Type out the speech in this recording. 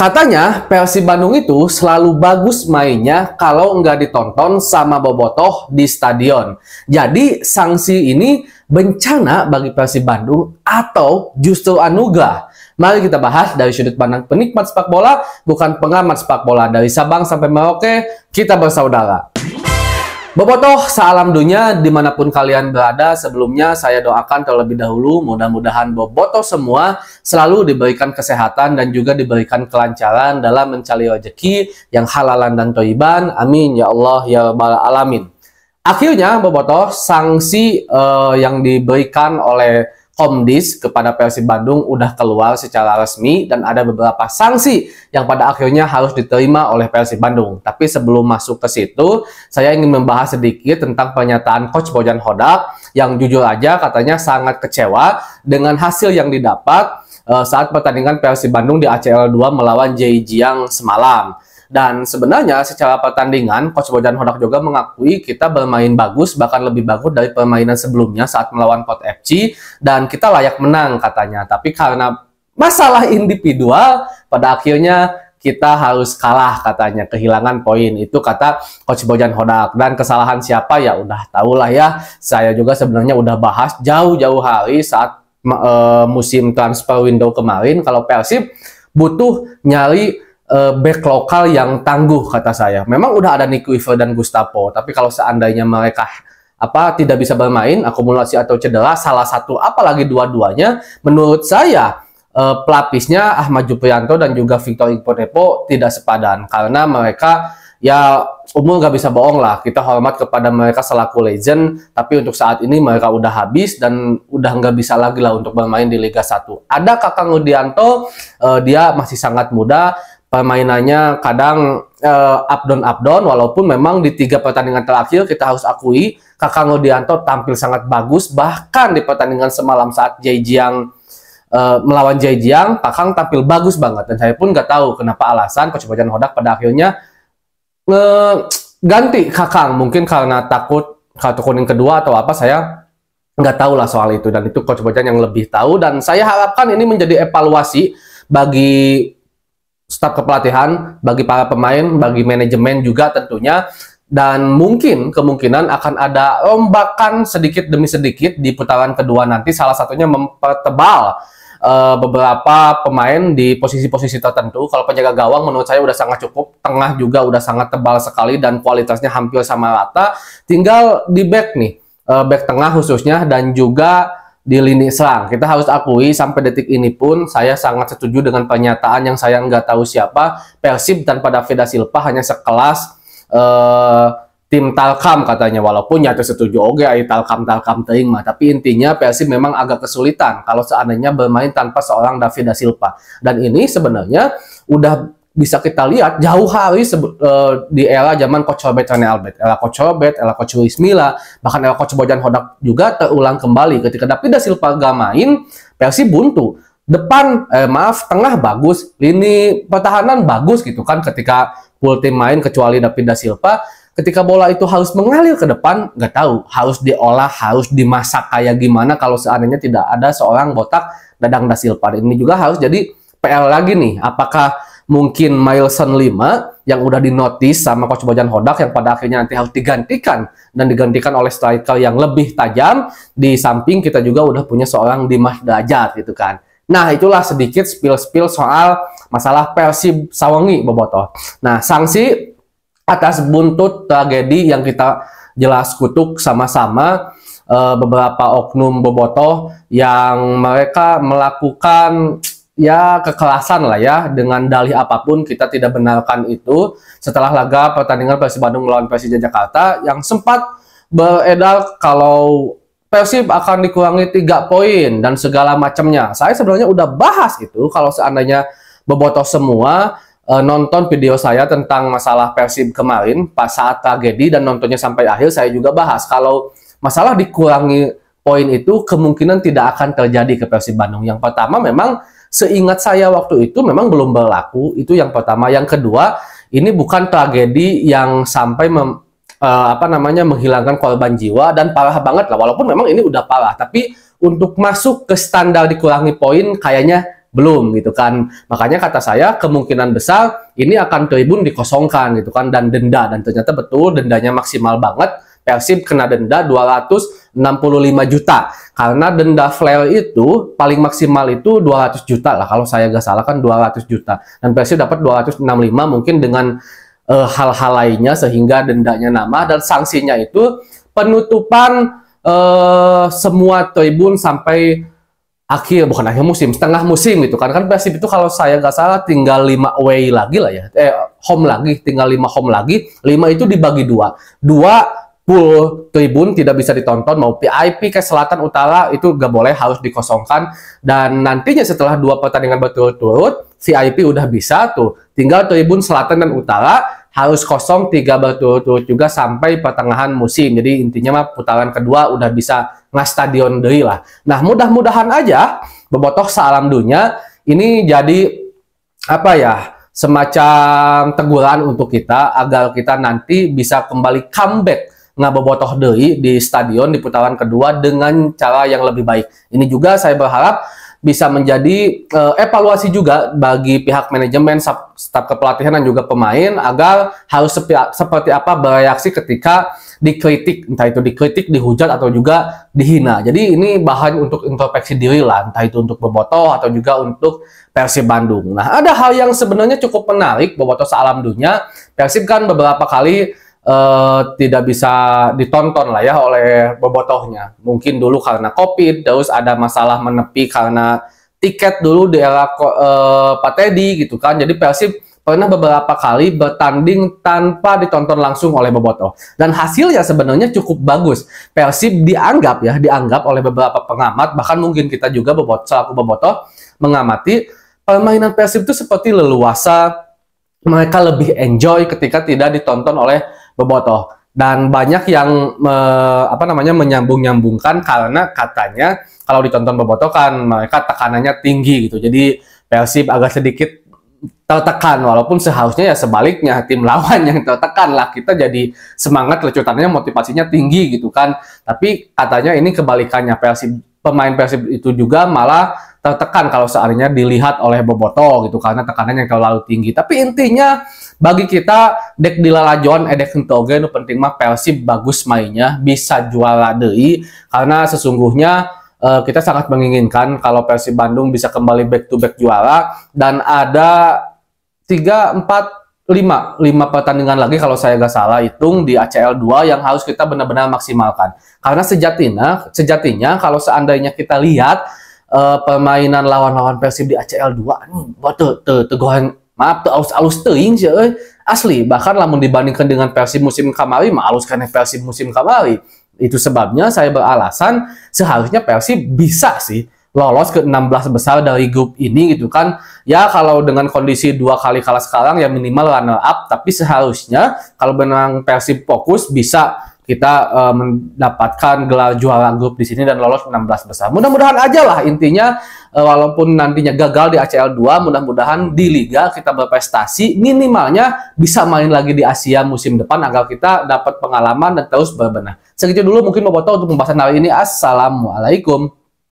Katanya Persib Bandung itu selalu bagus mainnya kalau nggak ditonton sama bobotoh di stadion. Jadi sanksi ini bencana bagi Persib Bandung atau justru anugerah? Mari kita bahas dari sudut pandang penikmat sepak bola, bukan pengamat sepak bola. Dari Sabang sampai Merauke, kita bersaudara. Bobotoh sealam dunia dimanapun kalian berada, sebelumnya saya doakan terlebih dahulu mudah-mudahan bobotoh semua selalu diberikan kesehatan dan juga diberikan kelancaran dalam mencari rezeki yang halalan dan thayyiban. Amin ya Allah ya rabbal alamin. Akhirnya bobotoh sanksi yang diberikan oleh Komdis kepada Persib Bandung udah keluar secara resmi dan ada beberapa sanksi yang pada akhirnya harus diterima oleh Persib Bandung. Tapi sebelum masuk ke situ, saya ingin membahas sedikit tentang pernyataan Coach Bojan Hodak yang jujur aja katanya sangat kecewa dengan hasil yang didapat saat pertandingan Persib Bandung di ACL 2 melawan Zhejiang semalam. Dan sebenarnya secara pertandingan, Coach Bojan Hodak juga mengakui kita bermain bagus, bahkan lebih bagus dari permainan sebelumnya saat melawan Pot FC, dan kita layak menang katanya. Tapi karena masalah individual, pada akhirnya kita harus kalah katanya, kehilangan poin. Itu kata Coach Bojan Hodak. Dan kesalahan siapa ya udah tahulah ya. Saya juga sebenarnya udah bahas jauh-jauh hari saat musim transfer window kemarin, kalau Persib butuh nyari back lokal yang tangguh kata saya. Memang udah ada Nick Weaver dan Gustavo, tapi kalau seandainya mereka tidak bisa bermain, akumulasi atau cedera salah satu apalagi dua-duanya, menurut saya pelapisnya Ahmad Juprianto dan juga Victor Iponepo tidak sepadan karena mereka ya umur gak bisa bohong lah, kita hormat kepada mereka selaku legend, tapi untuk saat ini mereka udah habis dan udah nggak bisa lagi lah untuk bermain di Liga 1. Ada Kakang Rudianto, dia masih sangat muda, permainannya kadang up down, walaupun memang di 3 pertandingan terakhir kita harus akui Kakang Rudianto tampil sangat bagus, bahkan di pertandingan semalam saat Zhejiang melawan Zhejiang, Kakang tampil bagus banget, dan saya pun nggak tahu kenapa alasan Coach Bojan Hodak pada akhirnya ganti Kakang, mungkin karena takut kartu kuning kedua atau apa, saya nggak tahu lah soal itu, dan itu Coach Bojan yang lebih tahu, dan saya harapkan ini menjadi evaluasi bagi staf kepelatihan, bagi para pemain, bagi manajemen juga tentunya, dan mungkin kemungkinan akan ada rombakan sedikit demi sedikit di putaran kedua nanti, salah satunya mempertebal beberapa pemain di posisi-posisi tertentu. Kalau penjaga gawang menurut saya udah sangat cukup, tengah juga udah sangat tebal sekali dan kualitasnya hampir sama rata, tinggal di back nih, back tengah khususnya, dan juga di lini serang. Kita harus akui sampai detik ini pun saya sangat setuju dengan pernyataan yang saya nggak tahu siapa, Persib tanpa David da Silva hanya sekelas tim Talkam katanya, walaupun nyata setuju oke Talkam teing mah, tapi intinya Persib memang agak kesulitan kalau seandainya bermain tanpa seorang David da Silva, dan ini sebenarnya udah bisa kita lihat jauh hari di era zaman Coach Robert Rene Albert, era Coach Robert, era Coach Luis Milla, bahkan era Coach Bojan Hodak juga terulang kembali. Ketika David da Silva gak main, Persib buntu. Depan, tengah bagus, lini pertahanan bagus gitu kan ketika full tim main kecuali David da Silva. Ketika bola itu harus mengalir ke depan, nggak tahu harus diolah, harus dimasak kayak gimana kalau seandainya tidak ada seorang botak Dadang da Silva. Ini juga harus jadi PR lagi nih, apakah mungkin Milson 5 yang udah dinotis sama Coach Bojan Hodak yang pada akhirnya nanti harus digantikan, dan digantikan oleh striker yang lebih tajam. Di samping kita juga udah punya seorang Dimas Derajat gitu kan. Nah, itulah sedikit spill-spill soal masalah Persib Sawangi bobotoh. Nah, sanksi atas buntut tragedi yang kita jelas kutuk sama-sama, beberapa oknum bobotoh yang mereka melakukan ya kekerasan lah ya, dengan dalih apapun kita tidak benarkan itu. Setelah laga pertandingan Persib Bandung melawan Persija Jakarta yang sempat beredar kalau Persib akan dikurangi 3 poin dan segala macamnya, saya sebenarnya udah bahas itu. Kalau seandainya bobotoh semua nonton video saya tentang masalah Persib kemarin pas saat tragedi dan nontonnya sampai akhir, saya juga bahas kalau masalah dikurangi poin itu kemungkinan tidak akan terjadi ke Persib Bandung. Yang pertama, memang seingat saya waktu itu memang belum berlaku, itu yang pertama. Yang kedua, ini bukan tragedi yang sampai menghilangkan korban jiwa dan parah banget lah, walaupun memang ini udah parah, tapi untuk masuk ke standar dikurangi poin kayaknya belum gitu kan. Makanya kata saya kemungkinan besar ini akan tribun dikosongkan gitu kan, dan denda, dan ternyata betul dendanya maksimal banget. Persib kena denda 265 juta karena denda flare itu paling maksimal itu 200 juta lah kalau saya nggak salah, kan 200 juta, dan Persib dapat 265 mungkin dengan hal-hal lainnya sehingga dendanya nambah, dan sanksinya itu penutupan semua tribun sampai bukan akhir musim, setengah musim gitu kan. Kan Persib itu kalau saya nggak salah tinggal 5 away lagi lah ya, home lagi, tinggal 5 home lagi, 5 itu dibagi dua full tribun tidak bisa ditonton, mau VIP ke selatan utara itu nggak boleh, harus dikosongkan. Dan nantinya setelah 2 pertandingan berturut-turut VIP udah bisa tuh, tinggal tribun selatan dan utara harus kosong 3 berturut-turut juga sampai pertengahan musim. Jadi intinya mah putaran kedua udah bisa stadion deui lah. Nah, mudah-mudahan aja bobotoh saalam dunya ini jadi apa ya, semacam teguran untuk kita agar kita nanti bisa kembali comeback ngabobotoh deui di stadion di putaran kedua dengan cara yang lebih baik. Ini juga saya berharap bisa menjadi evaluasi juga bagi pihak manajemen, staf kepelatihan dan juga pemain agar harus seperti apa bereaksi ketika dikritik, entah itu dikritik, dihujat atau juga dihina. Jadi ini bahan untuk introspeksi diri lah, entah itu untuk bobotoh atau juga untuk Persib Bandung. Nah, ada hal yang sebenarnya cukup menarik bobotoh saalam dunya. Persib kan beberapa kali tidak bisa ditonton lah ya oleh bobotohnya. Mungkin dulu karena COVID, terus ada masalah menepi karena tiket dulu di era Pak Teddy gitu kan. Jadi Persib pernah beberapa kali bertanding tanpa ditonton langsung oleh bobotoh. Dan hasilnya sebenarnya cukup bagus. Persib dianggap oleh beberapa pengamat, bahkan mungkin kita juga selaku bobotoh mengamati permainan Persib itu seperti leluasa, mereka lebih enjoy ketika tidak ditonton oleh bobotoh. Dan banyak yang menyambung-nyambungkan karena katanya kalau ditonton bobotoh kan mereka tekanannya tinggi gitu. Jadi Persib agak sedikit tertekan, walaupun seharusnya ya sebaliknya, tim lawan yang tertekan lah, kita jadi semangat, lecutannya, motivasinya tinggi gitu kan. Tapi katanya ini kebalikannya, pemain Persib itu juga malah tertekan kalau seandainya dilihat oleh bobotoh gitu, karena tekanan yang terlalu tinggi. Tapi intinya bagi kita dek dilalajon edek hentoge nu penting mah Persib bagus mainnya, bisa juara deui, karena sesungguhnya kita sangat menginginkan kalau Persib Bandung bisa kembali back to back juara, dan ada 3, 4, 5 pertandingan lagi kalau saya nggak salah hitung di ACL 2 yang harus kita benar-benar maksimalkan. Karena sejatinya kalau seandainya kita lihat permainan lawan-lawan Persib di ACL 2 teguhan, maaf, alus teuing sih asli. Bahkan lamun dibandingkan dengan Persib musim kamari mah alus karena Persib musim kamari. Itu sebabnya saya beralasan seharusnya Persib bisa sih lolos ke 16 besar dari grup ini gitu kan. Ya kalau dengan kondisi 2 kali kalah sekarang ya minimal runner up, tapi seharusnya kalau benang Persib fokus bisa kita mendapatkan gelar juara grup di sini dan lolos 16 besar. Mudah-mudahan aja lah intinya, walaupun nantinya gagal di ACL 2, mudah-mudahan di Liga kita berprestasi, minimalnya bisa main lagi di Asia musim depan agar kita dapat pengalaman dan terus berbenah. Segitu dulu mungkin bobotoh untuk pembahasan hari ini. Assalamualaikum.